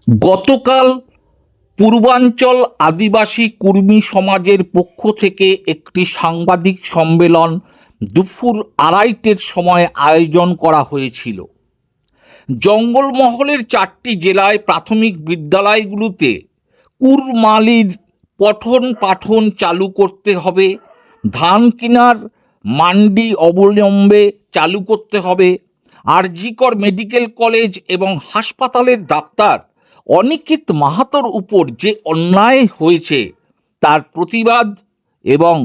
গতকাল পূর্বাঞ্চল আদিবাসী কুর্মী সমাজের পক্ষ থেকে একটি সাংবাদিক সম্মেলন দুপুর ২:৩০টার সময় আয়োজন করা হয়েছিল। জঙ্গলমহলের ৪টি জেলায় প্রাথমিক বিদ্যালয়গুলোতে কুড়মালির পঠন পাঠন চালু করতে হবে, ধান কেনার মান্ডি অবিলম্বে চালু করতে হবে, আরজিকর মেডিকেল কলেজ এবং হাসপাতালের ডাক্তার অনিকেত মাহাতোর উপর যে অন্যায় হয়েছে তার প্রতিবাদ এবং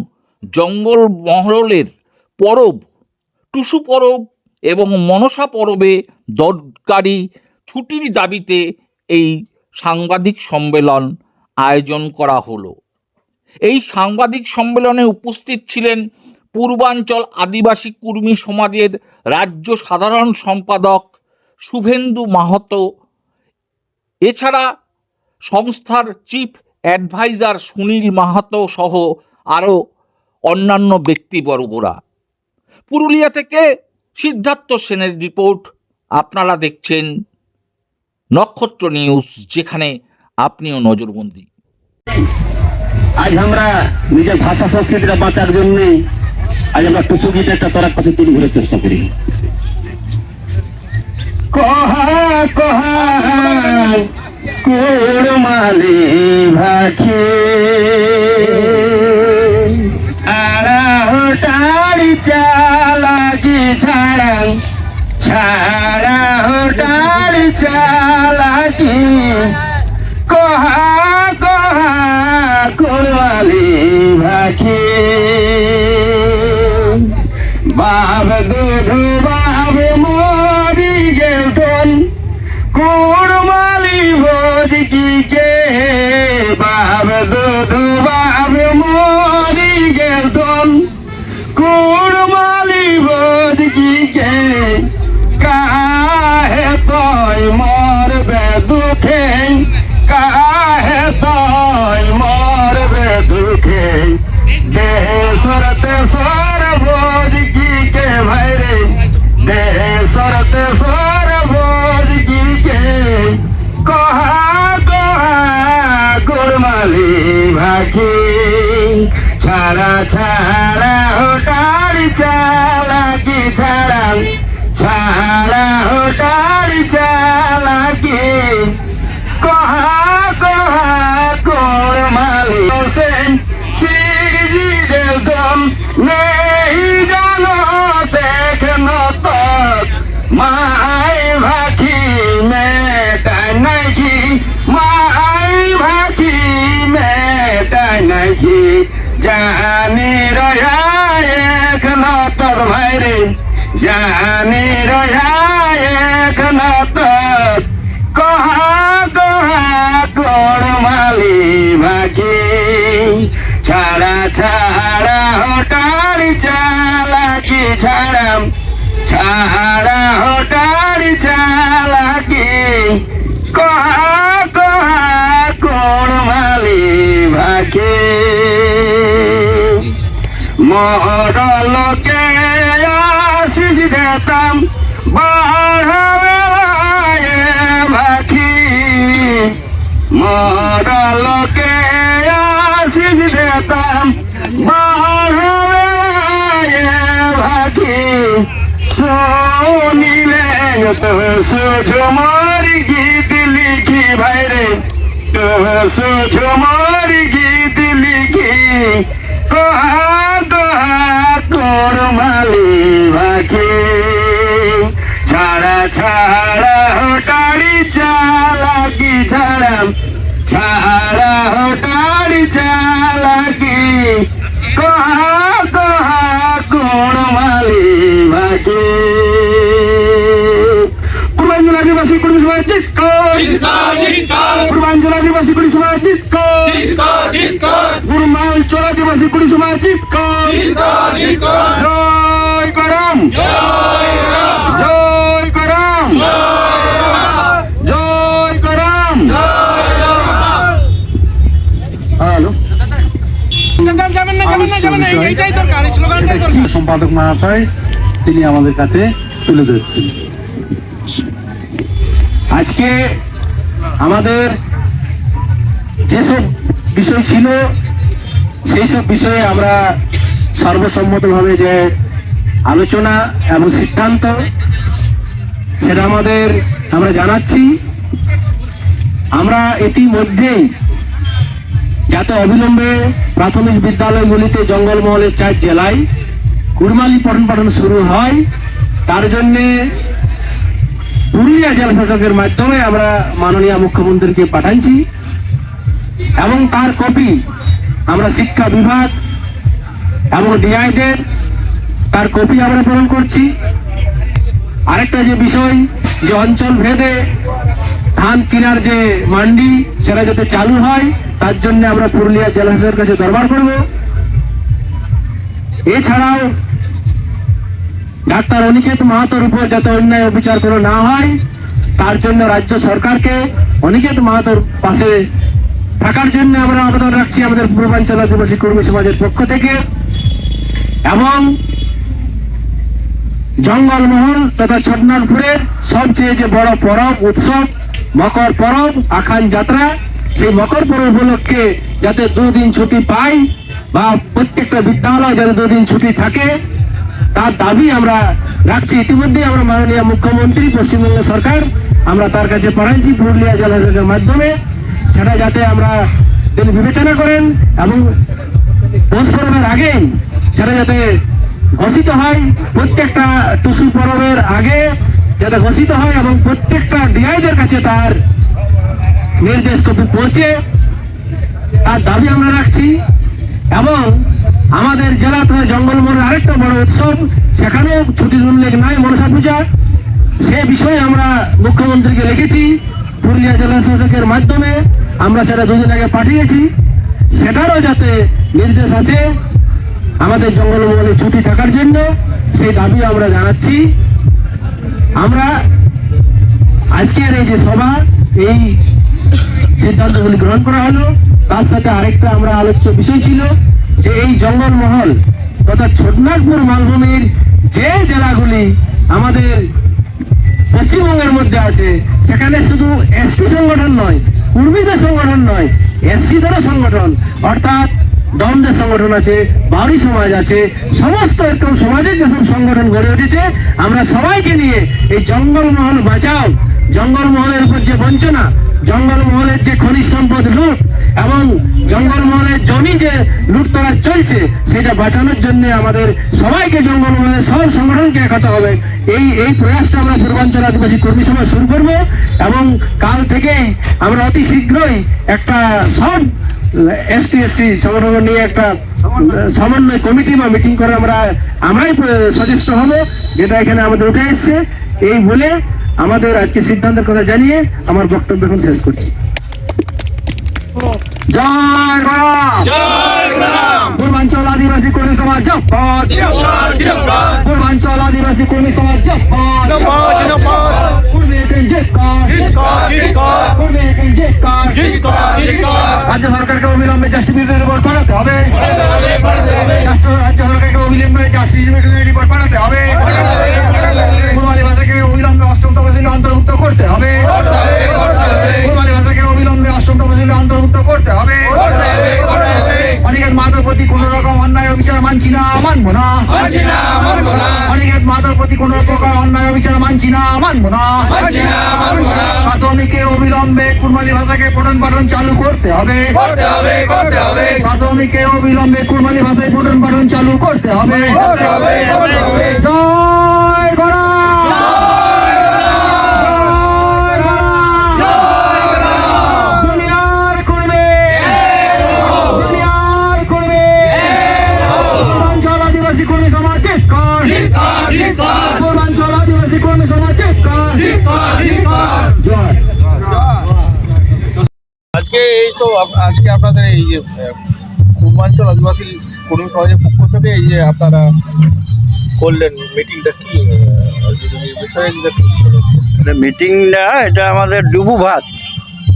জঙ্গলমহলের পরব টুসু পরব এবং মনসা পরবে দরকারি ছুটির দাবিতে এই সাংবাদিক সম্মেলন আয়োজন করা হলো। এই সাংবাদিক সম্মেলনে উপস্থিত ছিলেন পূর্বাঞ্চল আদিবাসী কুর্মী সমাজের রাজ্য সাধারণ সম্পাদক শুভেন্দু মাহাতো, এছাড়া সংস্থার চিফ অ্যাডভাইজার সুনীল মাহাতো সহ আরও অন্যান্য ব্যক্তিবর্গরা। পুরুলিয়া থেকে সিদ্ধার্থ সেনের রিপোর্ট। আপনারা দেখছেন নক্ষত্র নিউজ, যেখানে আপনিও নজরবন্দি। আজ আমরা নিজের ভাষা সংস্কৃতিটা বাঁচার জন্য আজ আমরা টুসু গীত একটা তরার পাশে তুলে ধরার চেষ্টা করি। কহা কহা কুড়মালি ভাখি আড়াহটাড়ি চালাকি ছাড়াং ছাড়াহটাড়ি চালাকি কহা কহা কুড়মালি ভাখি বাব দুধু বাব মরি গেলতন কুড়মালি ভোজ কি কে বাব দুধু বাব মরি গেলতন কুড়মালি ভোজ কি কে কাহে তয় মরবে দুঃখে কাহে তয় মরবে দুঃখে দেশর তেসর ভোজ কি কে ভাইরে দেশর তেসর ভোজ কি কে কহা কহা কুড়মালি ভাখি ছাড়া ছাড়া হোটারি চালাকি ছাড়া ছাড়া হোটারি চালাকি কহা কহা কুড়মালি হোসেন সিরজি দেলদম নেই জানো দেখন তক মাই ভাখি মেটাই নাকি মাই ভাখি মেটাই নাকি জানি রয়া এখন তক ভাইরে জানি রয়া এখন তক কহা কহা কুড়মালি ভাখি ছাড়া ছাড়া হোটারি চালাকি ছাড়া ছাড়া হোটারি চালাকি কহা কহা কুড়মালি ভাখি মরলকে আশিস দেতাম বাড়াবে ভাখি মরলকে আশিস দেতাম বাড়াবে ভাখি শুনিলে সুঝুমার গীত লিখি ভাইরে সুঝুমার গীত লিখি কহা কহা কুড়মালি ভাখি ছাড়া ছাড়া হোটারি চালাকি ছাড়া ছাড়া হোটারি চালাকি কহা কহা কুড়মালি ভাখি পূর্বাঞ্চল আদিবাসী কুর্মী সমাজ চিৎকার পূর্বাঞ্চল আদিবাসী কুর্মী সমাজ চিৎকার পূর্বাঞ্চল আদিবাসী কুর্মী সমাজ চিৎকার জয় করম জয় করম জয় করম। হ্যালো সম্পাদক মহাশয় তিনি আমাদের কাছে তুলে ধরছেন। আজকে আমাদের যেসব বিষয় ছিল সেই সব বিষয়ে আমরা সর্বসম্মতভাবে যে আলোচনা এবং সিদ্ধান্ত সেটা আমরা জানাচ্ছি। আমরা ইতিমধ্যেই যাতে অবিলম্বে প্রাথমিক বিদ্যালয়গুলিতে জঙ্গলমহলের 4 জেলায় কুড়মালি পঠন পাঠন শুরু হয়, তার জন্যে পুরুলিয়া জেলা শাসকের মাধ্যমে আমরা মাননীয় মুখ্যমন্ত্রীকে পাঠাচ্ছি এবং তার কপি আমরা শিক্ষা বিভাগ এবং ডিআইদের তার কপি আমরা প্রেরণ করছি। আরেকটা যে বিষয় যে অঞ্চল ভেদে ধান কেনার যে মান্ডি সেটা যাতে চালু হয় তার জন্য আমরা পুরুলিয়া জেলা শাসকের কাছে দরবার করব। এছাড়াও ডাক্তার অনিকেত মাহাতোর উপর যাতে অন্যায় বিচার করে না হয় তার জন্য রাজ্য সরকারকে অনিকেত মাহাতোর পাশে থাকার জন্য আমরা আবেদন রাখছি আমাদের পূর্বাঞ্চল আদিবাসী কর্মী সমাজের পক্ষ থেকে। এবং জঙ্গলমহল তথা ছোটনাগপুরের সবচেয়ে যে বড় পরব উৎসব মকর পরব আখান যাত্রা, সেই মকর পরব উপলক্ষে যাতে 2 দিন ছুটি পাই বা প্রত্যেকটা বিদ্যালয় যাতে 2 দিন ছুটি থাকে তার দাবি আমরা রাখছি। ইতিমধ্যে আমরা মাননীয় মুখ্যমন্ত্রী পশ্চিমবঙ্গ সরকার আমরা তার কাছে পাঠাচ্ছি পুরুলিয়া জেলা শাসকের মাধ্যমে, সেটা যাতে আমরা তিনি বিবেচনা করেন এবং পৌষ পরবের আগেই সেটা যাতে ঘোষিত হয়, প্রত্যেকটা টুসু পরবের আগে যাতে ঘোষিত হয় এবং প্রত্যেকটা ডিআইদের কাছে তার নির্দেশ কপি পৌঁছে তার দাবি আমরা রাখছি। এবং আমাদের জেলা তথা জঙ্গলমহলের আরেকটা বড় উৎসব, সেখানেও ছুটির উল্লেখ নাই, মনসা পূজা, সে বিষয়ে আমরা মুখ্যমন্ত্রীকে লিখেছি পুরুলিয়া জেলা শাসকের মাধ্যমে, আমরা সেটা 2 দিন আগে পাঠিয়েছি, সেটারও যাতে নির্দেশ আছে আমাদের জঙ্গলমহলে ছুটি থাকার জন্য, সেই দাবি আমরা জানাচ্ছি। আমরা আজকের এই যে সভা এই সিদ্ধান্তগুলি গ্রহণ করা হলো, তার সাথে আরেকটা আমরা আলোচ্য বিষয় ছিল যে এই জঙ্গলমহল তথা ছোটনাগপুর মালভূমির যে জেলাগুলি আমাদের পশ্চিমবঙ্গের মধ্যে আছে সেখানে শুধু এসটি সংগঠন নয়, কুর্মীদের সংগঠন নয়, এসসিদেরও সংগঠন অর্থাৎ দমদের সংগঠন আছে, বাউরি সমাজ আছে, সমস্ত এরকম সমাজের যেসব সংগঠন গড়ে উঠেছে আমরা সবাইকে নিয়ে এই জঙ্গলমহল বাঁচাও, জঙ্গলমহলের উপর যে বঞ্চনা, জঙ্গলমহলের যে খনিজ সম্পদ লুট এবং জঙ্গলমহলের জমি যে লুটতরাজ চলছে সেটা বাঁচানোর জন্য আমাদের সবাইকে জঙ্গলমহলের সব সংগঠনকে একতা হবে। এই প্রয়াসটা আমরা পূর্বাঞ্চল আদিবাসী কর্মী সমাজ শুরু করব এবং কাল থেকেই আমরা অতি শীঘ্রই একটা সব এসটি সংগঠন নিয়ে একটা সমন্বয় কমিটি বা মিটিং করে আমরাই সচেষ্ট হব, যেটা এখানে আমাদের উঠে এসছে। এই বলে আমাদের আজকে সিদ্ধান্তের কথা জানিয়ে আমার বক্তব্য এখন শেষ করছি। জয় রাম, জয় রাম। পূর্বাঞ্চল আদিবাসী কর্মী সমাজ জিন্দাবাদ, পূর্বাঞ্চল আদিবাসী কর্মী সমাজ জিন্দাবাদ, রাজ্য সরকারকে অবিলম্বে জাস্টিফিকেশন রিপোর্ট পাঠাতে হবে, রাজ্য সরকারকে অবিলম্বে জাস্টিফিকেশন রিপোর্ট পাঠাতে হবে, কুড়মালি ভাষাকে অবিলম্বে 8ম তফসিলে অন্তর্ভুক্ত করতে হবে, কুড়মালি ভাষাকে অবিলম্বে 8ম তফসিলে অন্তর্ভুক্ত করতে হবে। অনিকেত মাহাতোর প্রতি কোন রকম অন্যায় অবিচার মানছি না, মানবো না, অনিকেত মাহাতোর প্রতি কোন প্রকার অন্যায় অবিচার মানছি না, মানবো না। প্রাথমিকে অবিলম্বে কুড়মালি ভাষাকে পঠন পাঠন চালু করতে হবে, প্রাথমিকে অবিলম্বে কুড়মালি ভাষায় পঠন পাঠন চালু করতে হবে। জয় গণা, দুনিয়ার কর্মী, দুনিয়ার কর্মী, পূর্বাঞ্চল আদিবাসী কর্মী সমাজ চিৎকার, পূর্বাঞ্চল আদিবাসী কর্মী সমাজ চিৎকার। জয়। আজকে আপনাদের এই যে পূর্বাঞ্চল আদিবাসী কর্মী সমাজের পক্ষ থেকে এই যে আপনারা করলেন মিটিংটা, কি বিষয়ে মিটিংটা এটা আমাদের ডুবু ভাত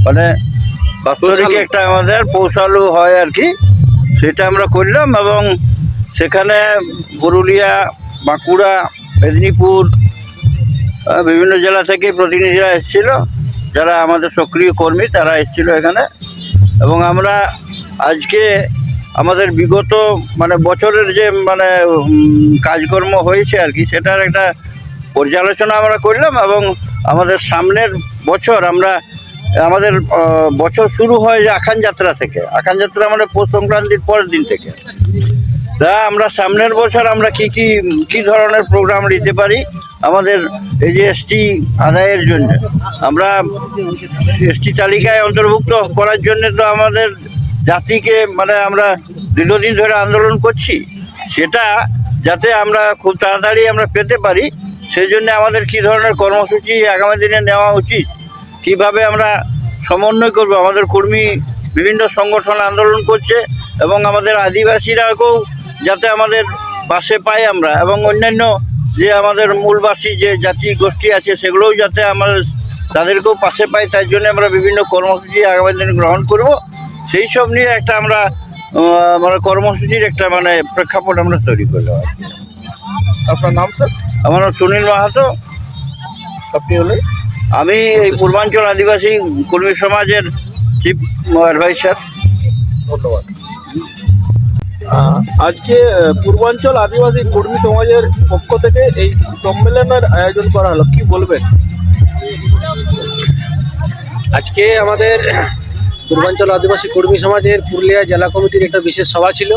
মানে বাস্তবিক একটা আমাদের পৌষালু হয় আর কি, সেটা আমরা করলাম এবং সেখানে পুরুলিয়া, বাঁকুড়া, মেদিনীপুর বিভিন্ন জেলা থেকে প্রতিনিধিরা এসেছিল, যারা আমাদের সক্রিয় কর্মী তারা এসেছিল এখানে। এবং আমরা আজকে আমাদের বিগত মানে বছরের যে মানে কাজকর্ম হয়েছে আর কি, সেটার একটা পর্যালোচনা আমরা করলাম। এবং আমাদের সামনের বছর আমাদের বছর শুরু হয় যে আখান যাত্রা থেকে। আখান যাত্রা মানে পৌষ সংক্রান্তির পরের দিন থেকে। তা আমরা সামনের বছর আমরা কি ধরনের প্রোগ্রাম নিতে পারি আমাদের এই যে এসটি আদায়ের জন্য, আমরা এসটি তালিকায় অন্তর্ভুক্ত করার জন্য তো আমাদের জাতিকে মানে আমরা দীর্ঘদিন ধরে আন্দোলন করছি, সেটা যাতে আমরা খুব তাড়াতাড়ি আমরা পেতে পারি সেই জন্য আমাদের কি ধরনের কর্মসূচি আগামী দিনে নেওয়া উচিত, কিভাবে আমরা সমন্বয় করব। আমাদের কর্মী বিভিন্ন সংগঠন আন্দোলন করছে এবং আমাদের আদিবাসীরাকেও যাতে আমাদের পাশে পাই আমরা, এবং অন্যান্য যে আমাদের মূলবাসী যে জাতি গোষ্ঠী আছে সেগুলোও যাতে আমাদের তাদেরকেও পাশে পাই, তাই জন্য আমরা বিভিন্ন কর্মসূচি আগামী দিনে গ্রহণ করব। সেই সব নিয়ে একটা আমরা মানে কর্মসূচির একটা মানে প্রেক্ষাপট আমরা তৈরি করলাম। আপনার নাম স্যার? আমার নাম সুনীল মাহাতো। আপনি হলেন? আমি এই পূর্বাঞ্চল আদিবাসী কর্মী সমাজের চিফ অ্যাডভাইসার। ধন্যবাদ। আজকে পূর্বাঞ্চল আদিবাসী কর্মী সমাজের পক্ষ থেকে এই সম্মেলনের আয়োজন করা হলো, কি বলবেন? আজকে আমাদের পূর্বাঞ্চল আদিবাসী কর্মী সমাজের পুরুলিয়া জেলা কমিটির একটা বিশেষ সভা ছিল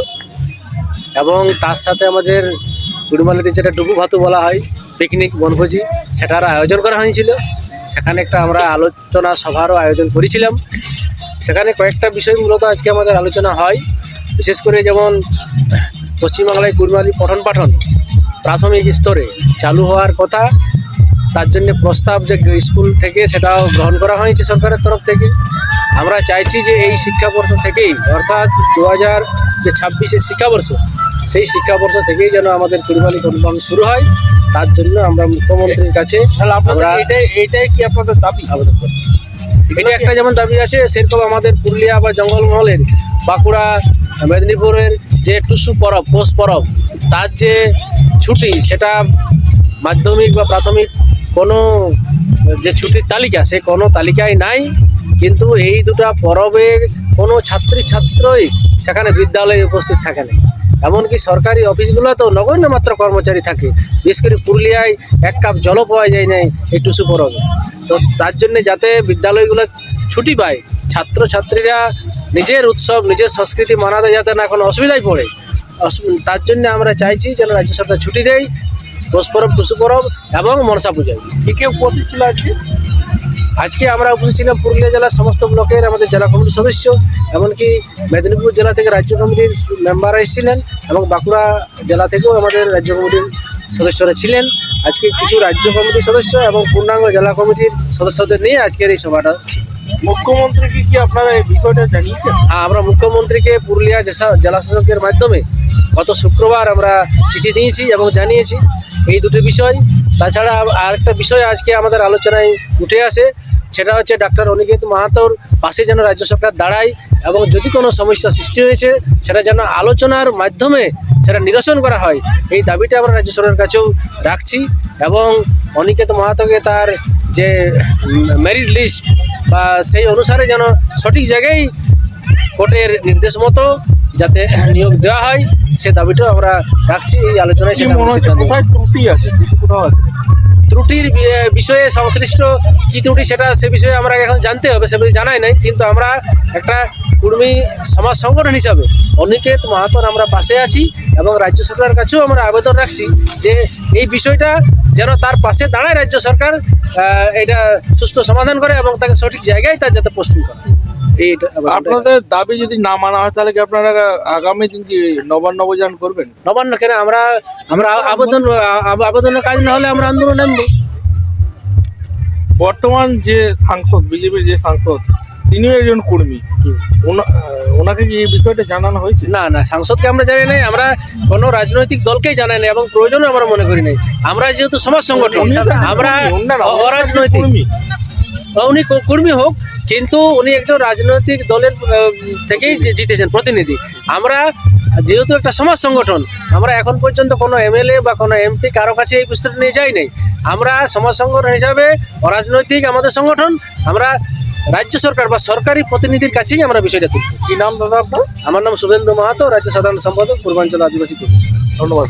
এবং তার সাথে আমাদের কুড়িমালিতে যেটা ডুবু ভাতু বলা হয় পিকনিক বনভোজি, সেটার আয়োজন করা হয়েছিল। সেখানে একটা আমরা আলোচনা সভারও আয়োজন করেছিলাম। সেখানে কয়েকটা বিষয় মূলত আজকে আমাদের আলোচনা হয়। বিশেষ করে যেমন পশ্চিমবাংলায় কুড়িমালি পঠন পাঠন প্রাথমিক স্তরে চালু হওয়ার কথা, তার জন্য প্রস্তাব যে স্কুল থেকে সেটাও গ্রহণ করা হয়েছে সরকারের তরফ থেকে। আমরা চাইছি যে এই শিক্ষাবর্ষ থেকেই, অর্থাৎ 2026-এর শিক্ষাবর্ষ, সেই শিক্ষাবর্ষ থেকেই যেন আমাদের কুড়িমালি পঠন পাঠন শুরু হয়। তার জন্য আমরা মুখ্যমন্ত্রীর কাছে আমরা এইটাই কি আপনাদের দাবি? আবেদন করছি। এটা একটা যেমন দাবি আছে, সেরকম আমাদের পুরুলিয়া বা জঙ্গলমহলের বাঁকুড়া মেদিনীপুরের যে টুসু পরব, পৌষ পরব, তার যে ছুটি, সেটা মাধ্যমিক বা প্রাথমিক কোনো যে ছুটির তালিকা, সে কোনো তালিকায় নাই। কিন্তু এই দুটা পরবে কোনো ছাত্রই সেখানে বিদ্যালয়ে উপস্থিত থাকে না। এমনকি সরকারি অফিসগুলোতেও নগণ্য মাত্র কর্মচারী থাকে। বিশেষ করে পুরুলিয়ায় এক কাপ জলও পাওয়া যায় নাই এই টুসু পরবে। তো তার জন্যে যাতে বিদ্যালয়গুলো ছুটি পায়, ছাত্রছাত্রীরা নিজের উৎসব নিজের সংস্কৃতি মানাতে যাতে না কোনো অসুবিধায় পড়ে, তার জন্য আমরা চাইছি যেন রাজ্য সরকার ছুটি দেয় পৌষ পরব, টুসু পরব এবং মনসা পূজায়। কে উপস্থিত ছিল আজকে? আজকে আমরা উপস্থিত ছিলাম পুরুলিয়া জেলার সমস্ত ব্লকের আমাদের জেলা কমিটির সদস্য, এমনকি মেদিনীপুর জেলা থেকে রাজ্য কমিটির মেম্বাররা এসেছিলেন এবং বাঁকুড়া জেলা থেকেও আমাদের রাজ্য কমিটির সদস্যরা ছিলেন। আজকে কিছু রাজ্য কমিটির সদস্য এবং পূর্ণাঙ্গ জেলা কমিটির সদস্যদের নিয়ে আজকের এই সভাটা। মুখ্যমন্ত্রীকে কি আপনারা এই বিষয়টা জানিয়েছেন? আমরা মুখ্যমন্ত্রীকে পুরুলিয়া জেলা শাসকের মাধ্যমে গত শুক্রবার আমরা চিঠি দিয়েছি এবং জানিয়েছি এই দুটো বিষয়। তাছাড়া আরেকটা বিষয় আজকে আমাদের আলোচনায় উঠে আসে, সেটা হচ্ছে ডাক্তার অনিকেত মাহাতোর পাশে যেন রাজ্য সরকার দাঁড়ায় এবং যদি কোনো সমস্যা সৃষ্টি হয়েছে সেটা যেন আলোচনার মাধ্যমে সেটা নিরসন করা হয়, এই দাবিটা আমরা রাজ্য সরকারের কাছেও রাখছি। এবং অনিকেত মাহাতোকে তার যে মেরিট লিস্ট বা সেই অনুসারে যেন সঠিক জায়গায় কোর্টের নির্দেশ মতো যাতে নিয়োগ দেওয়া হয়, সে দাবিটাও আমরা রাখছি। এই আলোচনায় সেটা ত্রুটি আছে, কোথাও আছে ত্রুটির বিষয়ে সংশ্লিষ্ট কী ত্রুটি সে বিষয়ে আমরা এখন জানতে হবে, সে বিষয়ে জানাই নাই। কিন্তু আমরা একটা কুর্মী সমাজ সংগঠন হিসাবে অনিকেত মাহাতোর আমরা পাশে আছি এবং রাজ্য সরকারের কাছেও আমরা আবেদন রাখছি যে এই বিষয়টা যেন তার পাশে দাঁড়ায় রাজ্য সরকার, এটা সুষ্ঠু সমাধান করে এবং তাকে সঠিক জায়গায় তার যাতে পোস্টিং করে। এইটা আপনাদের দাবি যদি না মানা হয় তাহলে কি আপনারা আগামী দিন কি নবান্ন অভিযান করবেন? নবান্ন কেন, আমরা আবেদনের কাজ না হলে আমরা আন্দোলন নামবো। বর্তমান যে সাংসদ, বিজেপির যে সাংসদ, তিনিও একজন কর্মী, ওনাকে কি এই বিষয়টা জানানো হয়েছে? না, সাংসদকে আমরা জানাই নাই, আমরা কোনো রাজনৈতিক দলকেই জানাই নাই এবং প্রয়োজনও আমরা মনে করি নাই। আমরা যেহেতু সমাজ সংগঠন, আমরা অরাজনৈতিক, উনি কর্মী হোক কিন্তু উনি একজন রাজনৈতিক দলের থেকেই জিতেছেন প্রতিনিধি। আমরা যেহেতু একটা সমাজ সংগঠন, আমরা এখন পর্যন্ত কোনো এমএলএ বা কোনো এমপি কারো কাছে এই বিষয়টা নিয়ে যাই নাই। আমরা সমাজ সংগঠন হিসাবে অরাজনৈতিক আমাদের সংগঠন, আমরা রাজ্য সরকার বা সরকারি প্রতিনিধির কাছেই আমরা বিষয়টা তুলব। কি নাম দাদা আপনার? আমার নাম শুভেন্দু মাহাতো, রাজ্য সাধারণ সম্পাদক পূর্বাঞ্চল আদিবাসী কর্মী সমাজ। ধন্যবাদ।